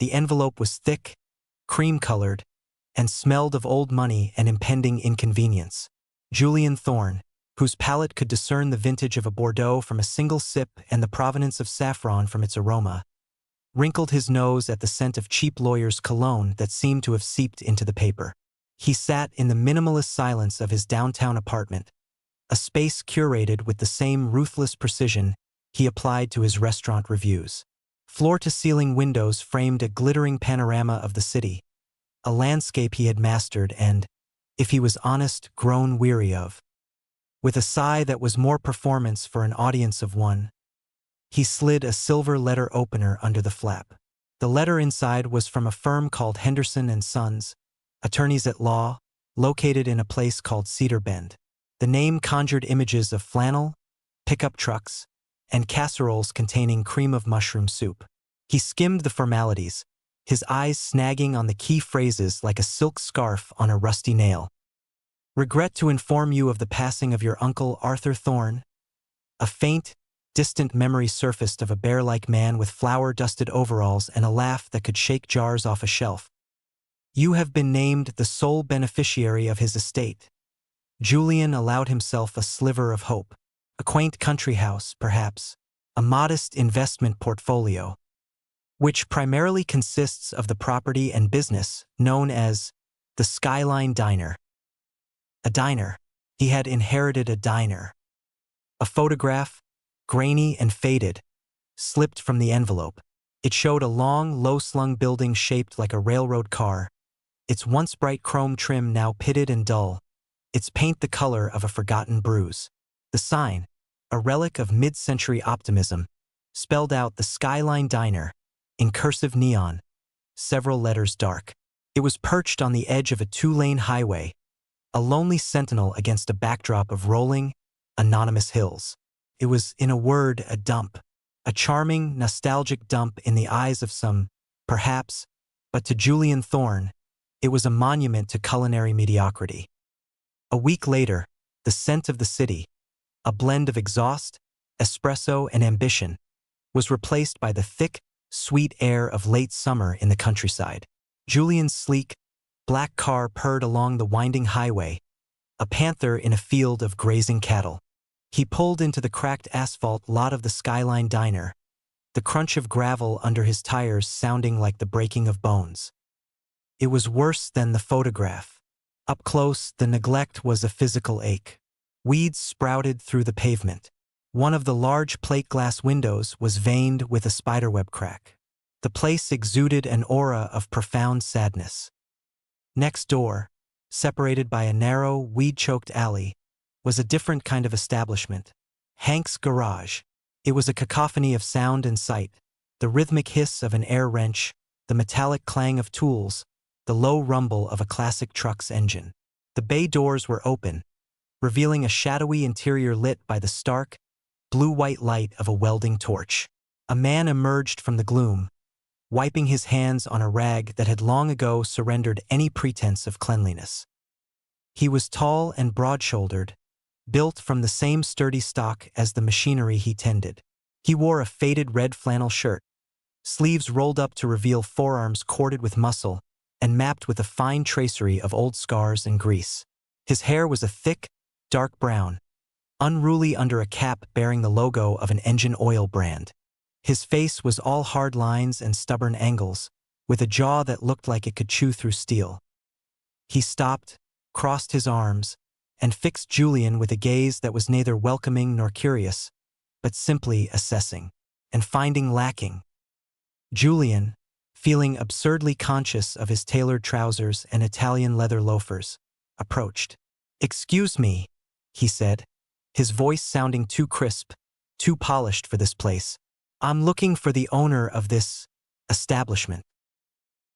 The envelope was thick, cream-colored, and smelled of old money and impending inconvenience. Julian Thorne, whose palate could discern the vintage of a Bordeaux from a single sip and the provenance of saffron from its aroma, wrinkled his nose at the scent of cheap lawyer's cologne that seemed to have seeped into the paper. He sat in the minimalist silence of his downtown apartment, a space curated with the same ruthless precision he applied to his restaurant reviews. Floor-to-ceiling windows framed a glittering panorama of the city, a landscape he had mastered and, if he was honest, grown weary of. With a sigh that was more performance for an audience of one, he slid a silver letter opener under the flap. The letter inside was from a firm called Henderson & Sons, attorneys at law, located in a place called Cedar Bend. The name conjured images of flannel, pickup trucks, and casseroles containing cream of mushroom soup. He skimmed the formalities, his eyes snagging on the key phrases like a silk scarf on a rusty nail. Regret to inform you of the passing of your uncle Arthur Thorne. A faint, distant memory surfaced of a bear-like man with flour-dusted overalls and a laugh that could shake jars off a shelf. You have been named the sole beneficiary of his estate. Julian allowed himself a sliver of hope. A quaint country house, perhaps, a modest investment portfolio, which primarily consists of the property and business known as the Skyline Diner. A diner. He had inherited a diner. A photograph, grainy and faded, slipped from the envelope. It showed a long, low-slung building shaped like a railroad car, its once bright chrome trim now pitted and dull, its paint the color of a forgotten bruise. The sign, a relic of mid-century optimism, spelled out the Skyline Diner, in cursive neon, several letters dark. It was perched on the edge of a two-lane highway, a lonely sentinel against a backdrop of rolling, anonymous hills. It was, in a word, a dump, a charming, nostalgic dump in the eyes of some, perhaps, but to Julian Thorne, it was a monument to culinary mediocrity. A week later, the scent of the city, a blend of exhaust, espresso, and ambition, was replaced by the thick, sweet air of late summer in the countryside. Julian's sleek, black car purred along the winding highway, a panther in a field of grazing cattle. He pulled into the cracked asphalt lot of the Skyline Diner, the crunch of gravel under his tires sounding like the breaking of bones. It was worse than the photograph. Up close, the neglect was a physical ache. Weeds sprouted through the pavement. One of the large plate glass windows was veined with a spiderweb crack. The place exuded an aura of profound sadness. Next door, separated by a narrow, weed-choked alley, was a different kind of establishment, Hank's Garage. It was a cacophony of sound and sight, the rhythmic hiss of an air wrench, the metallic clang of tools, the low rumble of a classic truck's engine. The bay doors were open, revealing a shadowy interior lit by the stark, blue-white light of a welding torch. A man emerged from the gloom, wiping his hands on a rag that had long ago surrendered any pretense of cleanliness. He was tall and broad-shouldered, built from the same sturdy stock as the machinery he tended. He wore a faded red flannel shirt, sleeves rolled up to reveal forearms corded with muscle and mapped with a fine tracery of old scars and grease. His hair was a thick, dark brown, unruly under a cap bearing the logo of an engine oil brand. His face was all hard lines and stubborn angles, with a jaw that looked like it could chew through steel. He stopped, crossed his arms, and fixed Julian with a gaze that was neither welcoming nor curious, but simply assessing, and finding lacking. Julian, feeling absurdly conscious of his tailored trousers and Italian leather loafers, approached. "Excuse me," he said, his voice sounding too crisp, too polished for this place. "I'm looking for the owner of this establishment."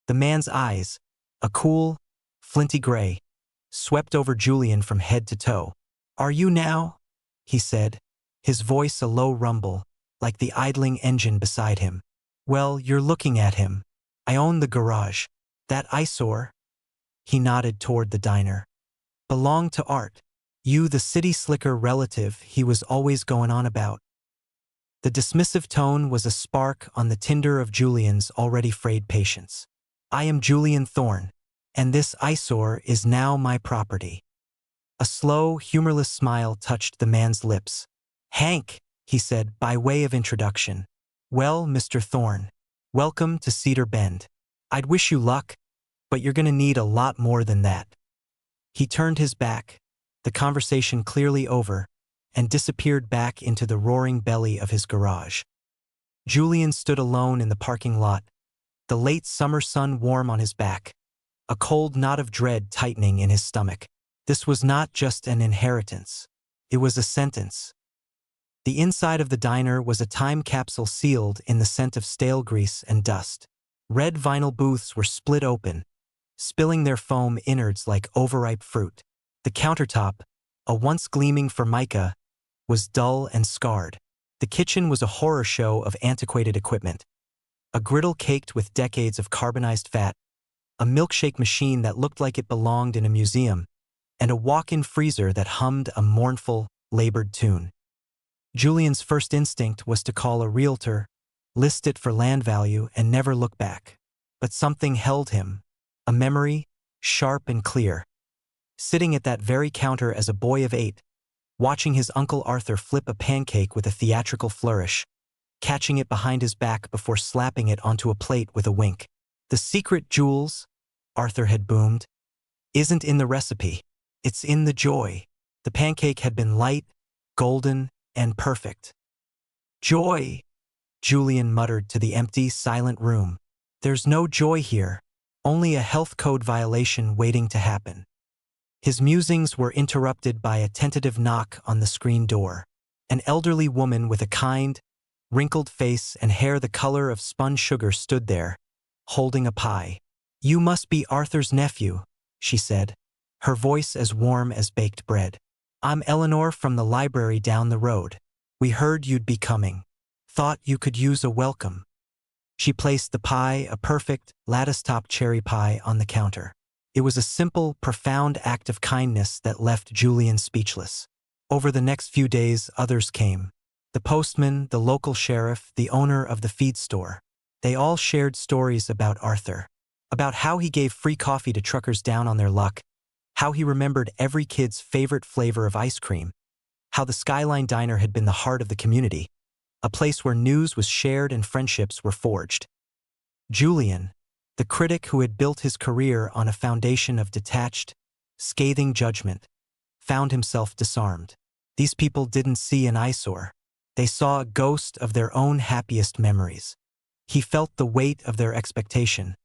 The man's eyes, a cool, flinty gray, swept over Julian from head to toe. "Are you now?" he said, his voice a low rumble, like the idling engine beside him. "Well, you're looking at him. I own the garage. That eyesore," he nodded toward the diner, "belonged to Art. You the city slicker relative he was always going on about." The dismissive tone was a spark on the tinder of Julian's already frayed patience. "I am Julian Thorne, and this eyesore is now my property." A slow, humorless smile touched the man's lips. "Hank," he said by way of introduction. "Well, Mr. Thorne, welcome to Cedar Bend. I'd wish you luck, but you're gonna need a lot more than that." He turned his back, the conversation clearly over, and disappeared back into the roaring belly of his garage. Julian stood alone in the parking lot, the late summer sun warm on his back, a cold knot of dread tightening in his stomach. This was not just an inheritance. It was a sentence. The inside of the diner was a time capsule sealed in the scent of stale grease and dust. Red vinyl booths were split open, spilling their foam innards like overripe fruit. The countertop, a once gleaming formica, was dull and scarred. The kitchen was a horror show of antiquated equipment. A griddle caked with decades of carbonized fat, a milkshake machine that looked like it belonged in a museum, and a walk-in freezer that hummed a mournful, labored tune. Julian's first instinct was to call a realtor, list it for land value, and never look back. But something held him, a memory, sharp and clear. Sitting at that very counter as a boy of 8, watching his Uncle Arthur flip a pancake with a theatrical flourish, catching it behind his back before slapping it onto a plate with a wink. "The secret, Jules," Arthur had boomed, "isn't in the recipe. It's in the joy." The pancake had been light, golden, and perfect. "Joy," Julian muttered to the empty, silent room. "There's no joy here, only a health code violation waiting to happen." His musings were interrupted by a tentative knock on the screen door. An elderly woman with a kind, wrinkled face and hair the color of spun sugar stood there, holding a pie. "You must be Arthur's nephew," she said, her voice as warm as baked bread. "I'm Eleanor from the library down the road. We heard you'd be coming. Thought you could use a welcome." She placed the pie, a perfect, lattice-topped cherry pie, on the counter. It was a simple, profound act of kindness that left Julian speechless. Over the next few days, others came. The postman, the local sheriff, the owner of the feed store. They all shared stories about Arthur, about how he gave free coffee to truckers down on their luck, how he remembered every kid's favorite flavor of ice cream, how the Skyline Diner had been the heart of the community, a place where news was shared and friendships were forged. Julian, the critic who had built his career on a foundation of detached, scathing judgment, found himself disarmed. These people didn't see an eyesore. They saw a ghost of their own happiest memories. He felt the weight of their expectation,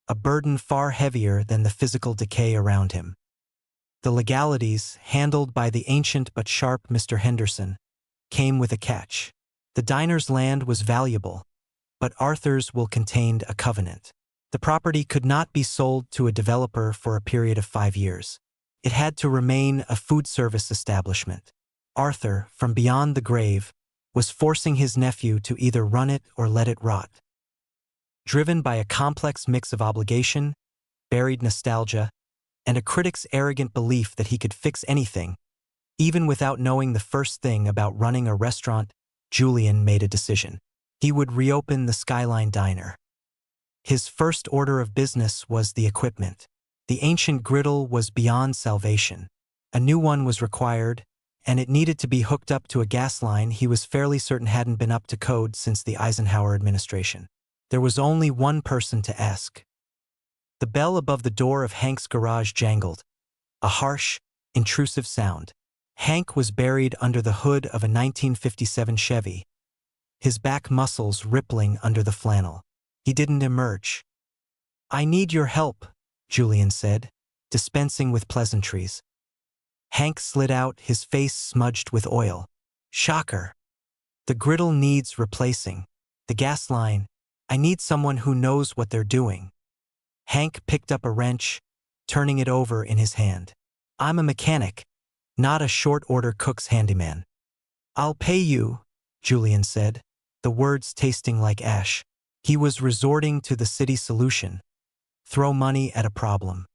a burden far heavier than the physical decay around him. The legalities, handled by the ancient but sharp Mr. Henderson, came with a catch. The diner's land was valuable, but Arthur's will contained a covenant. The property could not be sold to a developer for a period of 5 years. It had to remain a food service establishment. Arthur, from beyond the grave, was forcing his nephew to either run it or let it rot. Driven by a complex mix of obligation, buried nostalgia, and a critic's arrogant belief that he could fix anything, even without knowing the first thing about running a restaurant, Julian made a decision. He would reopen the Skyline Diner. His first order of business was the equipment. The ancient griddle was beyond salvation. A new one was required, and it needed to be hooked up to a gas line he was fairly certain hadn't been up to code since the Eisenhower administration. There was only one person to ask. The bell above the door of Hank's garage jangled, a harsh, intrusive sound. Hank was buried under the hood of a 1957 Chevy, his back muscles rippling under the flannel. He didn't emerge. "I need your help," Julian said, dispensing with pleasantries. Hank slid out, his face smudged with oil. "Shocker. The griddle needs replacing. The gas line. I need someone who knows what they're doing." Hank picked up a wrench, turning it over in his hand. "I'm a mechanic, not a short-order cook's handyman." "I'll pay you," Julian said, the words tasting like ash. He was resorting to the city solution. Throw money at a problem.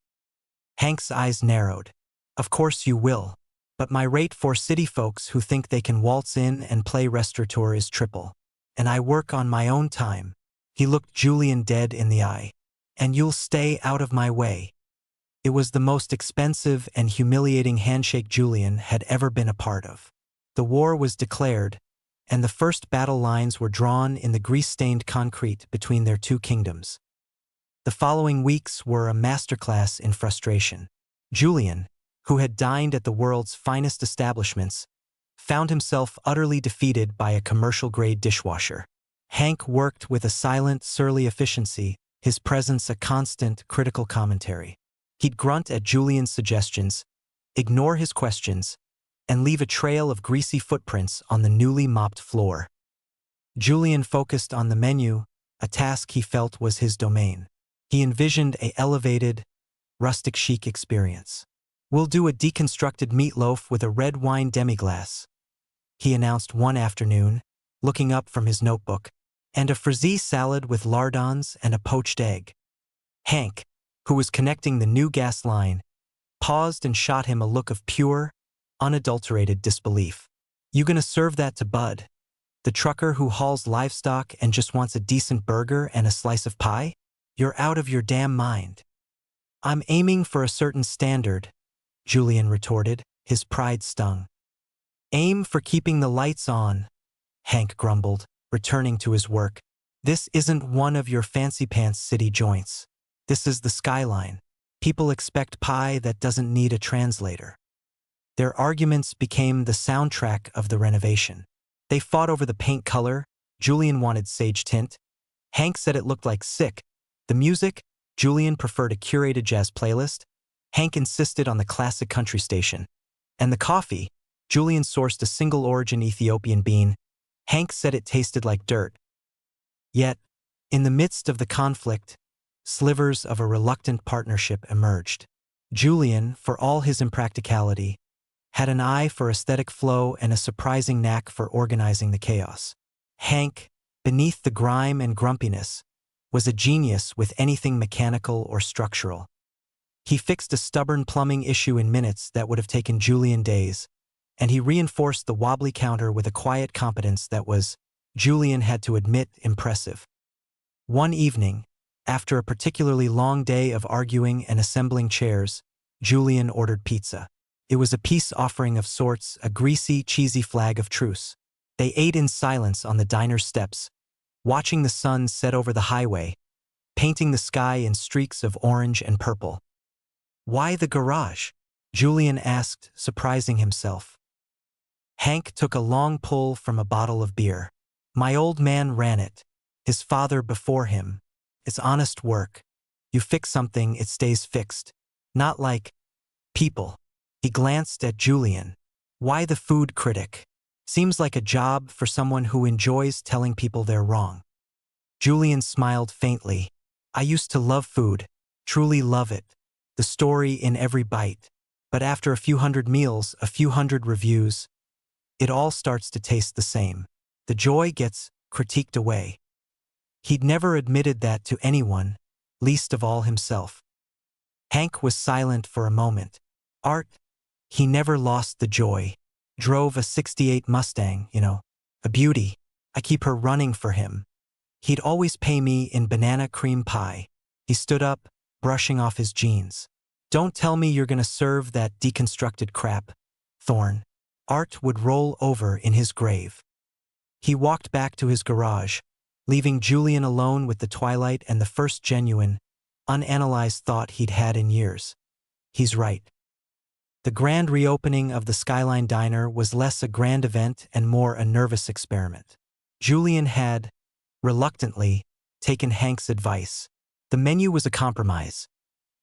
Hank's eyes narrowed. "Of course you will. But my rate for city folks who think they can waltz in and play restaurateur is triple. And I work on my own time." He looked Julian dead in the eye. "And you'll stay out of my way." It was the most expensive and humiliating handshake Julian had ever been a part of. The war was declared, and the first battle lines were drawn in the grease-stained concrete between their two kingdoms. The following weeks were a masterclass in frustration. Julian, who had dined at the world's finest establishments, found himself utterly defeated by a commercial-grade dishwasher. Hank worked with a silent, surly efficiency, his presence a constant, critical commentary. He'd grunt at Julian's suggestions, ignore his questions, and leave a trail of greasy footprints on the newly mopped floor. Julian focused on the menu, a task he felt was his domain. He envisioned an elevated, rustic chic experience. "We'll do a deconstructed meatloaf with a red wine demi-glace," he announced one afternoon, looking up from his notebook, "and a frisee salad with lardons and a poached egg." Hank, who was connecting the new gas line, paused and shot him a look of pure, unadulterated disbelief. "You gonna serve that to Bud, the trucker who hauls livestock and just wants a decent burger and a slice of pie? You're out of your damn mind." "I'm aiming for a certain standard," Julian retorted, his pride stung. "Aim for keeping the lights on," Hank grumbled, returning to his work. "This isn't one of your fancy-pants city joints. This is the skyline. People expect pie that doesn't need a translator." Their arguments became the soundtrack of the renovation. They fought over the paint color. Julian wanted sage tint. Hank said it looked like sick. The music, Julian preferred a curated jazz playlist. Hank insisted on the classic country station. And the coffee, Julian sourced a single-origin Ethiopian bean. Hank said it tasted like dirt. Yet, in the midst of the conflict, slivers of a reluctant partnership emerged. Julian, for all his impracticality, had an eye for aesthetic flow and a surprising knack for organizing the chaos. Hank, beneath the grime and grumpiness, was a genius with anything mechanical or structural. He fixed a stubborn plumbing issue in minutes that would have taken Julian days, and he reinforced the wobbly counter with a quiet competence that was, Julian had to admit, impressive. One evening, after a particularly long day of arguing and assembling chairs, Julian ordered pizza. It was a peace offering of sorts, a greasy, cheesy flag of truce. They ate in silence on the diner's steps, watching the sun set over the highway, painting the sky in streaks of orange and purple. "Why the garage?" Julian asked, surprising himself. Hank took a long pull from a bottle of beer. "My old man ran it. His father before him. It's honest work. You fix something, it stays fixed. Not like people." He glanced at Julian. "Why the food critic? Seems like a job for someone who enjoys telling people they're wrong." Julian smiled faintly. "I used to love food, truly love it. The story in every bite. But after a few hundred meals, a few hundred reviews, it all starts to taste the same. The joy gets critiqued away." He'd never admitted that to anyone, least of all himself. Hank was silent for a moment. "Art, he never lost the joy. Drove a '68 Mustang, a beauty. I keep her running for him. He'd always pay me in banana cream pie." He stood up, brushing off his jeans. "Don't tell me you're gonna serve that deconstructed crap, Thorne." Art would roll over in his grave. He walked back to his garage, leaving Julian alone with the twilight and the first genuine, unanalyzed thought he'd had in years. He's right. The grand reopening of the Skyline Diner was less a grand event and more a nervous experiment. Julian had, reluctantly, taken Hank's advice. The menu was a compromise.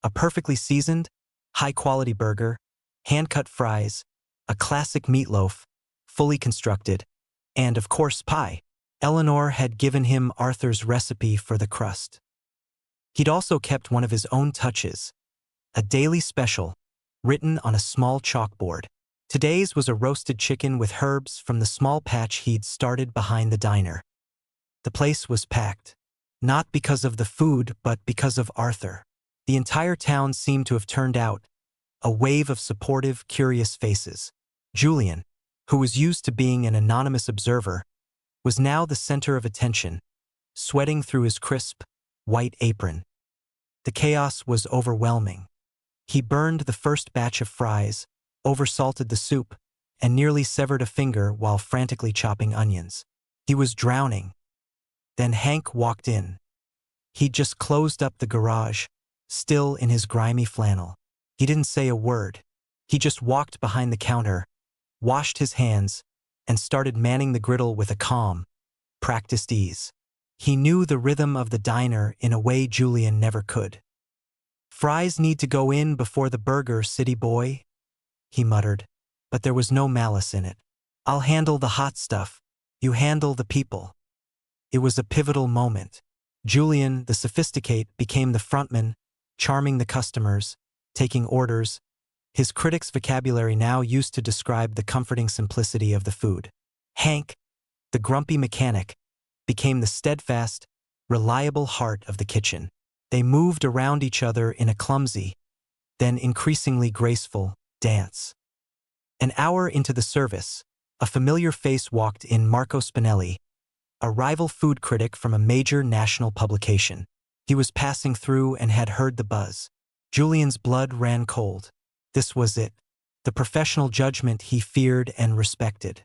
A perfectly seasoned, high-quality burger, hand-cut fries, a classic meatloaf, fully constructed, and, of course, pie. Eleanor had given him Arthur's recipe for the crust. He'd also kept one of his own touches, a daily special, written on a small chalkboard. Today's was a roasted chicken with herbs from the small patch he'd started behind the diner. The place was packed, not because of the food but because of Arthur. The entire town seemed to have turned out, a wave of supportive, curious faces. Julian, who was used to being an anonymous observer, was now the center of attention, sweating through his crisp, white apron. The chaos was overwhelming. He burned the first batch of fries, oversalted the soup, and nearly severed a finger while frantically chopping onions. He was drowning. Then Hank walked in. He'd just closed up the garage, still in his grimy flannel. He didn't say a word. He just walked behind the counter, washed his hands, and started manning the griddle with a calm, practiced ease. He knew the rhythm of the diner in a way Julian never could. "Fries need to go in before the burger, city boy," he muttered, but there was no malice in it. "I'll handle the hot stuff. You handle the people." It was a pivotal moment. Julian, the sophisticate, became the frontman, charming the customers, taking orders, his critic's vocabulary now used to describe the comforting simplicity of the food. Hank, the grumpy mechanic, became the steadfast, reliable heart of the kitchen. They moved around each other in a clumsy, then increasingly graceful, dance. An hour into the service, a familiar face walked in: Marco Spinelli, a rival food critic from a major national publication. He was passing through and had heard the buzz. Julian's blood ran cold. This was it, the professional judgment he feared and respected.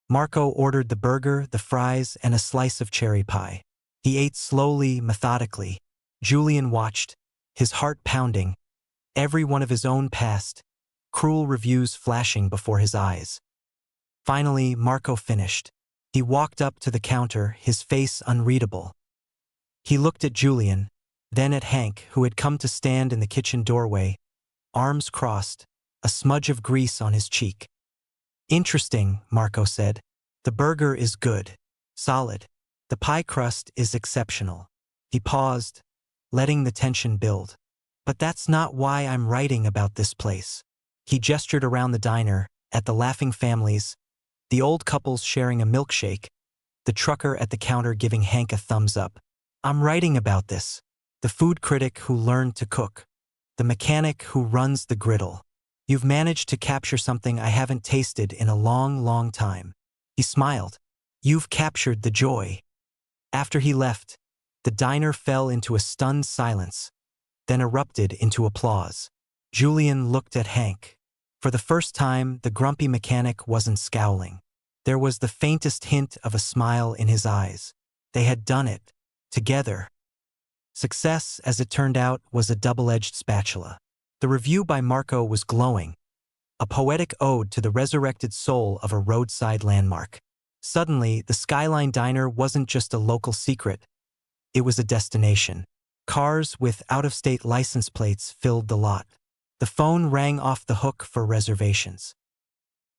Marco ordered the burger, the fries, and a slice of cherry pie. He ate slowly, methodically. Julian watched, his heart pounding, every one of his own past, cruel reviews flashing before his eyes. Finally, Marco finished. He walked up to the counter, his face unreadable. He looked at Julian, then at Hank, who had come to stand in the kitchen doorway, arms crossed, a smudge of grease on his cheek. "Interesting," Marco said. "The burger is good, solid. The pie crust is exceptional." He paused, letting the tension build. "But that's not why I'm writing about this place." He gestured around the diner, at the laughing families, the old couples sharing a milkshake, the trucker at the counter giving Hank a thumbs up. "I'm writing about this. The food critic who learned to cook. The mechanic who runs the griddle. You've managed to capture something I haven't tasted in a long, long time." He smiled. "You've captured the joy." After he left, the diner fell into a stunned silence, then erupted into applause. Julian looked at Hank. For the first time, the grumpy mechanic wasn't scowling. There was the faintest hint of a smile in his eyes. They had done it, together. Success, as it turned out, was a double-edged spatula. The review by Marco was glowing, a poetic ode to the resurrected soul of a roadside landmark. Suddenly, the Skyline Diner wasn't just a local secret. It was a destination. Cars with out-of-state license plates filled the lot. The phone rang off the hook for reservations.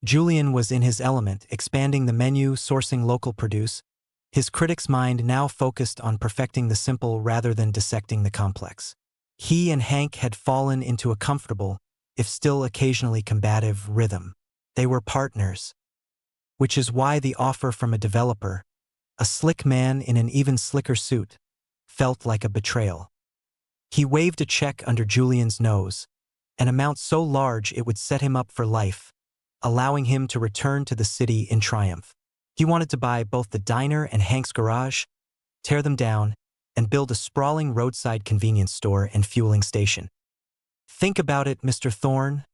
Julian was in his element, expanding the menu, sourcing local produce, his critic's mind now focused on perfecting the simple rather than dissecting the complex. He and Hank had fallen into a comfortable, if still occasionally combative, rhythm. They were partners. Which is why the offer from a developer, a slick man in an even slicker suit, felt like a betrayal. He waved a check under Julian's nose, an amount so large it would set him up for life, allowing him to return to the city in triumph. He wanted to buy both the diner and Hank's garage, tear them down, and build a sprawling roadside convenience store and fueling station. "Think about it, Mr. Thorne,"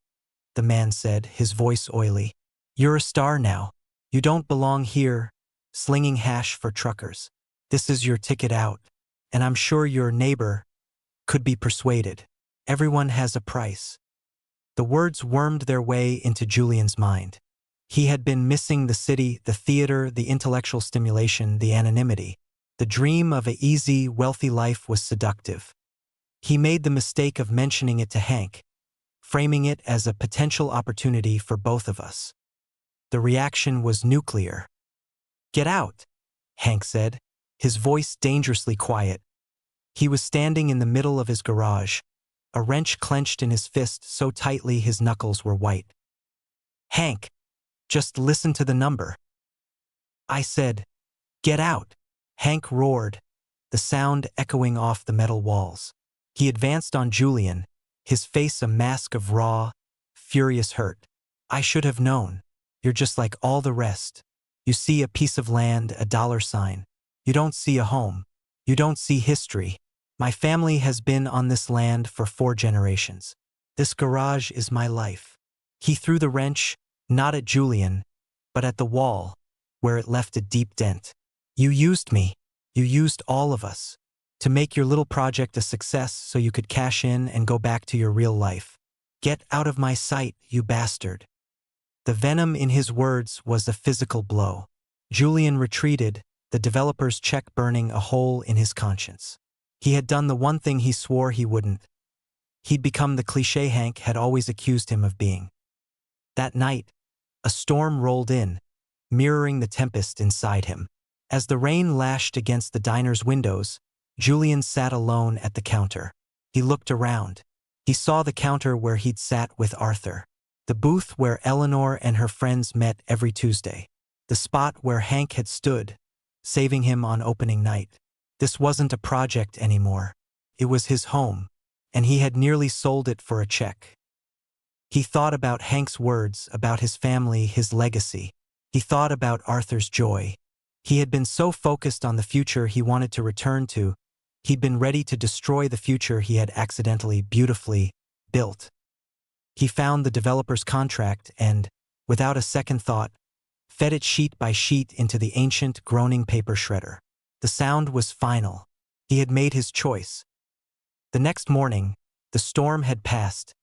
the man said, his voice oily. "You're a star now. You don't belong here, slinging hash for truckers. This is your ticket out, and I'm sure your neighbor could be persuaded. Everyone has a price." The words wormed their way into Julian's mind. He had been missing the city, the theater, the intellectual stimulation, the anonymity. The dream of an easy, wealthy life was seductive. He made the mistake of mentioning it to Hank, framing it as a potential opportunity for both of us. The reaction was nuclear. "Get out," Hank said, his voice dangerously quiet. He was standing in the middle of his garage, a wrench clenched in his fist so tightly his knuckles were white. "Hank, just listen to the number." "I said, get out," Hank roared, the sound echoing off the metal walls. He advanced on Julian, his face a mask of raw, furious hurt. I should have known. You're just like all the rest. You see a piece of land, a dollar sign. You don't see a home. You don't see history. My family has been on this land for 4 generations. This garage is my life." He threw the wrench, not at Julian, but at the wall, where it left a deep dent. "You used me. You used all of us. To make your little project a success so you could cash in and go back to your real life. Get out of my sight, you bastard." The venom in his words was a physical blow. Julian retreated, the developer's check burning a hole in his conscience. He had done the one thing he swore he wouldn't. He'd become the cliché Hank had always accused him of being. That night, a storm rolled in, mirroring the tempest inside him. As the rain lashed against the diner's windows, Julian sat alone at the counter. He looked around. He saw the counter where he'd sat with Arthur. The booth where Eleanor and her friends met every Tuesday. The spot where Hank had stood, saving him on opening night. This wasn't a project anymore. It was his home, and he had nearly sold it for a check. He thought about Hank's words, about his family, his legacy. He thought about Arthur's joy. He had been so focused on the future he wanted to return to, he'd been ready to destroy the future he had accidentally, beautifully built. He found the developer's contract and, without a second thought, fed it sheet by sheet into the ancient, groaning paper shredder. The sound was final. He had made his choice. The next morning, the storm had passed,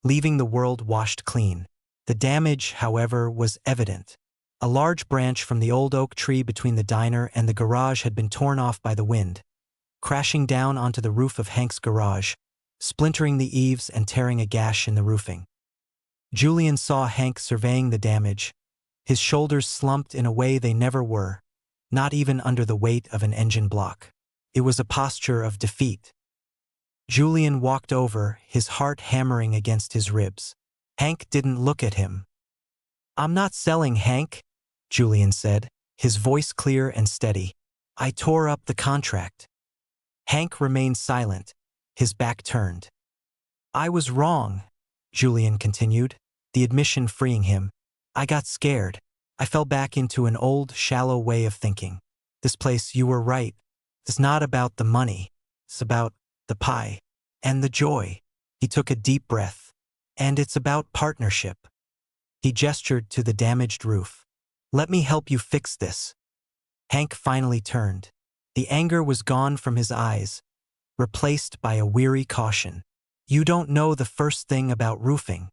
leaving the world washed clean. The damage, however, was evident. A large branch from the old oak tree between the diner and the garage had been torn off by the wind, crashing down onto the roof of Hank's garage, splintering the eaves and tearing a gash in the roofing. Julian saw Hank surveying the damage, his shoulders slumped in a way they never were, not even under the weight of an engine block. It was a posture of defeat. Julian walked over, his heart hammering against his ribs. Hank didn't look at him. "I'm not selling, Hank," Julian said, his voice clear and steady. "I tore up the contract." Hank remained silent, his back turned. "I was wrong," Julian continued, the admission freeing him. "I got scared. I fell back into an old, shallow way of thinking. This place, you were right. It's not about the money. It's about the pie and the joy." He took a deep breath. "And it's about partnership." He gestured to the damaged roof. "Let me help you fix this." Hank finally turned. The anger was gone from his eyes, replaced by a weary caution. "You don't know the first thing about roofing.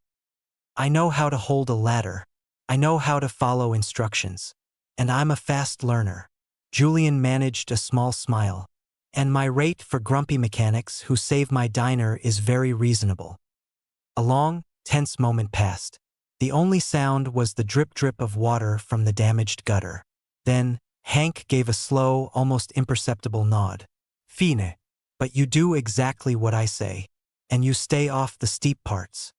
I know how to hold a ladder. I know how to follow instructions. And I'm a fast learner." Julian managed a small smile. "And my rate for grumpy mechanics who save my diner is very reasonable." A long, tense moment passed. The only sound was the drip-drip of water from the damaged gutter. Then, Hank gave a slow, almost imperceptible nod. "Fine. But you do exactly what I say. And you stay off the steep parts."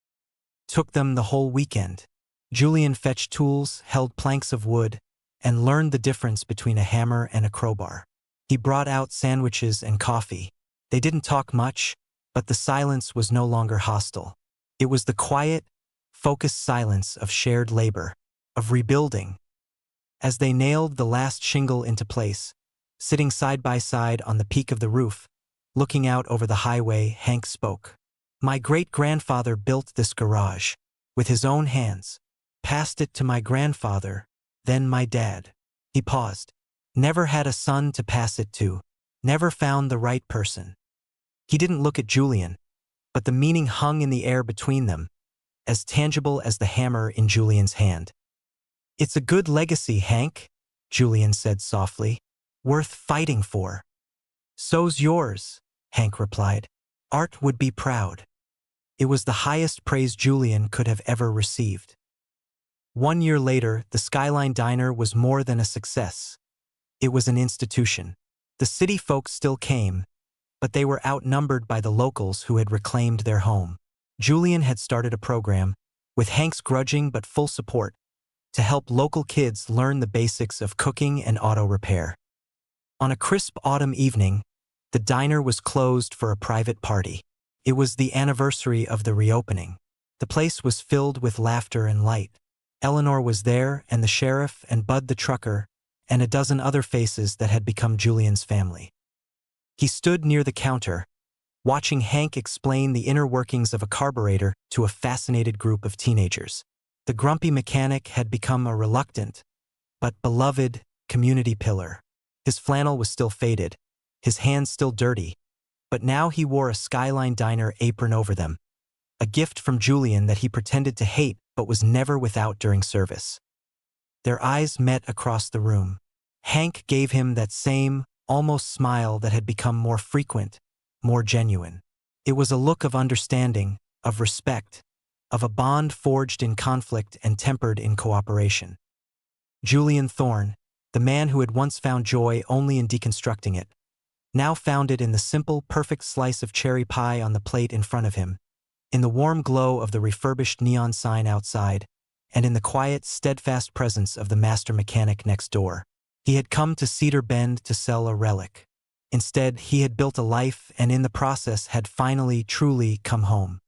Took them the whole weekend. Julian fetched tools, held planks of wood, and learned the difference between a hammer and a crowbar. He brought out sandwiches and coffee. They didn't talk much, but the silence was no longer hostile. It was the quiet, focused silence of shared labor, of rebuilding. As they nailed the last shingle into place, sitting side by side on the peak of the roof, looking out over the highway, Hank spoke. "My great-grandfather built this garage, with his own hands, passed it to my grandfather, then my dad." He paused. "Never had a son to pass it to, never found the right person." He didn't look at Julian, but the meaning hung in the air between them, as tangible as the hammer in Julian's hand. "It's a good legacy, Hank," Julian said softly. "Worth fighting for." "So's yours," Hank replied. "Art would be proud." It was the highest praise Julian could have ever received. 1 year later, the Skyline Diner was more than a success. It was an institution. The city folks still came, but they were outnumbered by the locals who had reclaimed their home. Julian had started a program, with Hank's grudging but full support, to help local kids learn the basics of cooking and auto repair. On a crisp autumn evening, the diner was closed for a private party. It was the anniversary of the reopening. The place was filled with laughter and light. Eleanor was there, and the sheriff, and Bud the trucker, and a dozen other faces that had become Julian's family. He stood near the counter, watching Hank explain the inner workings of a carburetor to a fascinated group of teenagers. The grumpy mechanic had become a reluctant, but beloved, community pillar. His flannel was still faded, his hands still dirty, but now he wore a Skyline Diner apron over them, a gift from Julian that he pretended to hate but was never without during service. Their eyes met across the room. Hank gave him that same, almost smile that had become more frequent, more genuine. It was a look of understanding, of respect, of a bond forged in conflict and tempered in cooperation. Julian Thorne, the man who had once found joy only in deconstructing it, now found it in the simple, perfect slice of cherry pie on the plate in front of him, in the warm glow of the refurbished neon sign outside, and in the quiet, steadfast presence of the master mechanic next door. He had come to Cedar Bend to sell a relic. Instead, he had built a life and in the process had finally, truly come home.